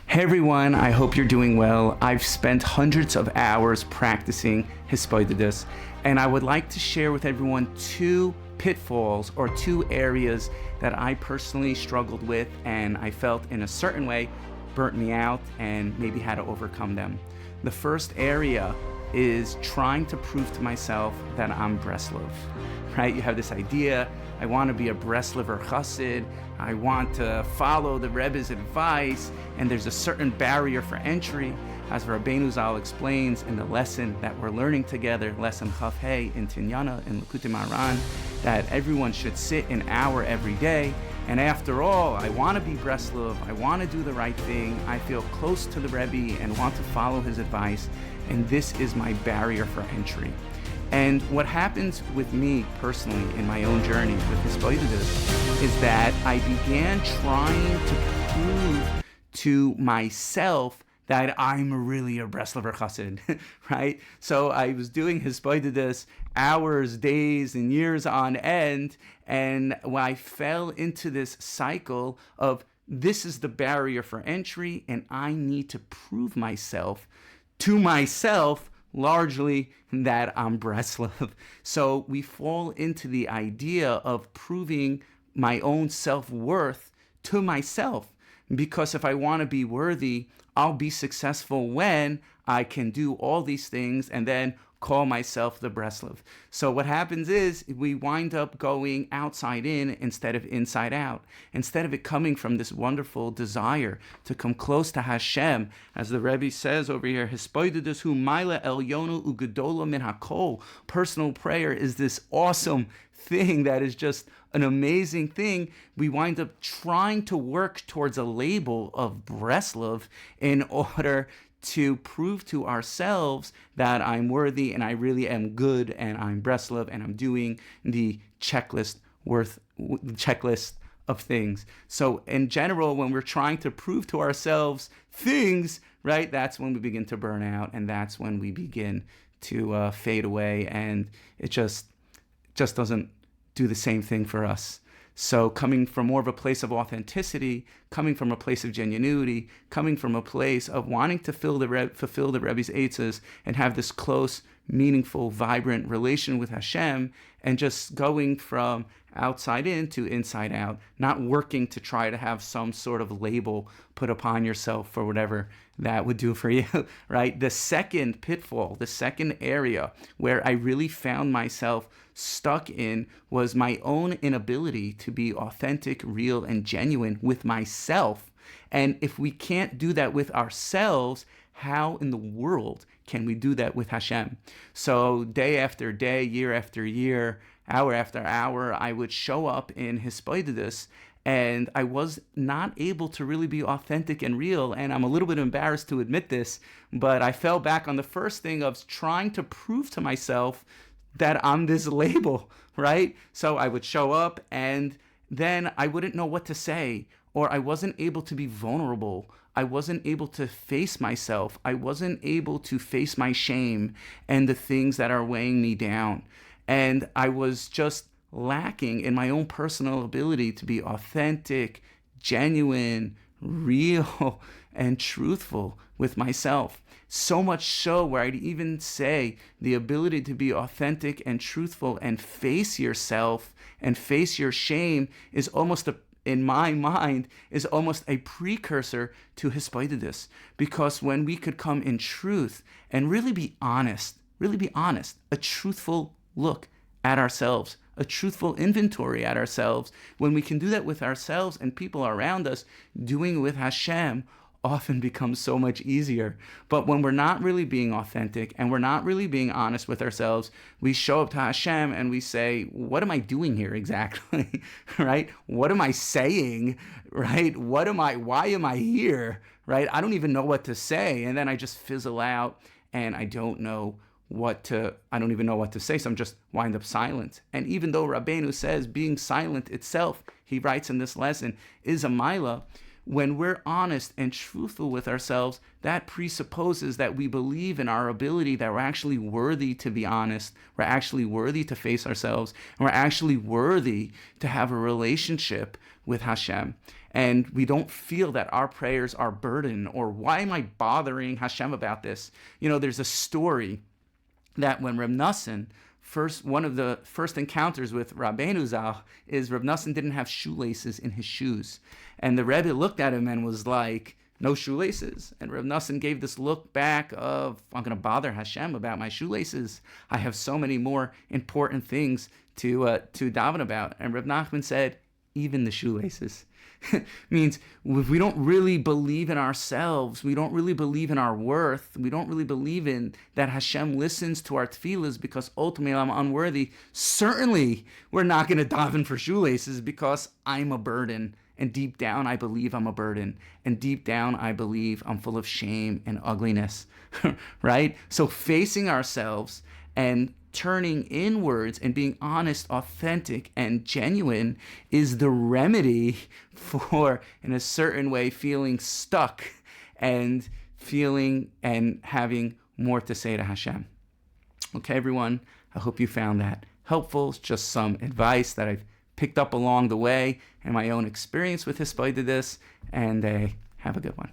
Hey everyone, I hope you're doing well. I've spent hundreds of hours practicing Hisbodedus, and I would like to share with everyone two pitfalls or two areas that I personally struggled with and I felt in a certain way burnt me out and maybe had to overcome them. The first area is trying to prove to myself that I'm Breslov, right? You have this idea, I want to be a Breslover chassid, I want to follow the Rebbe's advice, and there's a certain barrier for entry. As Rabbeinu Zal explains in the lesson that we're learning together, lesson Chaf Hey in Tinyana in Likutei Moharan, that everyone should sit an hour every day. And after all, I want to be Breslov, I want to do the right thing, I feel close to the Rebbe and want to follow his advice, and this is my barrier for entry. And what happens with me personally in my own journey with Hisbodedus is that I began trying to prove to myself that I'm really a Breslover chassid, right? So I was doing Hisbodedus hours, days, and years on end, and when I fell into this cycle of this is the barrier for entry, and I need to prove myself to myself largely that I'm Breslov. So we fall into the idea of proving my own self-worth to myself. Because if I want to be worthy, I'll be successful when I can do all these things and then call myself the Breslov. So what happens is we wind up going outside in instead of inside out. Instead of it coming from this wonderful desire to come close to Hashem, as the Rebbe says over here, Hisbodedus hu maila elyonu ugedola min hakol. Personal prayer is this awesome thing that is just an amazing thing. We wind up trying to work towards a label of Breslov in order to prove to ourselves that I'm worthy and I really am good and I'm Breslov and I'm doing the checklist of things. So in general, when we're trying to prove to ourselves things, right, that's when we begin to burn out and that's when we begin to fade away, and it just doesn't do the same thing for us. So coming from more of a place of authenticity, coming from a place of genuinity, coming from a place of wanting to fulfill the Rebbe's eitzes and have this close, meaningful, vibrant relation with Hashem, and just going from outside in to inside out, not working to try to have some sort of label put upon yourself for whatever that would do for you, right? The second pitfall, the second area where I really found myself stuck in was my own inability to be authentic, real, and genuine with myself. And if we can't do that with ourselves, how in the world can we do that with Hashem? So day after day, year after year, hour after hour, I would show up in Hisbodedus, and I was not able to really be authentic and real. And I'm a little bit embarrassed to admit this, but I fell back on the first thing of trying to prove to myself that I'm this label, right? So I would show up and then I wouldn't know what to say, or I wasn't able to be vulnerable. I wasn't able to face myself. I wasn't able to face my shame and the things that are weighing me down. And I was just lacking in my own personal ability to be authentic, genuine, real, and truthful with myself. So much so where I'd even say the ability to be authentic and truthful and face yourself and face your shame is almost in my mind, is almost a precursor to Hisbodedus. Because when we could come in truth and really be honest, a truthful look at ourselves, a truthful inventory at ourselves, when we can do that with ourselves and people around us, doing it with Hashem often becomes so much easier. But when we're not really being authentic and we're not really being honest with ourselves, we show up to Hashem and we say, what am I doing here exactly? Right? What am I saying? Right? Why am I here? Right? I don't even know what to say. And then I just fizzle out and I don't even know what to say, so I'm just wind up silent. And even though Rabbeinu says being silent itself, he writes in this lesson, is a maila, when we're honest and truthful with ourselves, that presupposes that we believe in our ability, that we're actually worthy to be honest, we're actually worthy to face ourselves, and we're actually worthy to have a relationship with Hashem. And we don't feel that our prayers are burden, or why am I bothering Hashem about this? There's a story that when Reb Nosson, one of the first encounters with Rabbeinu Zal, is Reb Nosson didn't have shoelaces in his shoes. And the Rebbe looked at him and was like, no shoelaces. And Reb Nosson gave this look back of, I'm going to bother Hashem about my shoelaces. I have so many more important things to daven about. And Reb Nachman said, even the shoelaces. Means if we don't really believe in ourselves, we don't really believe in our worth, we don't really believe in that Hashem listens to our tefillahs because ultimately I'm unworthy, certainly we're not going to daven for shoelaces because I'm a burden. And deep down, I believe I'm a burden. And deep down, I believe I'm full of shame and ugliness, right? So facing ourselves and turning inwards and being honest, authentic, and genuine is the remedy for, in a certain way, feeling stuck and feeling and having more to say to Hashem. Okay, everyone, I hope you found that helpful. It's just some advice that I've picked up along the way and my own experience with Hisbodedus, and have a good one.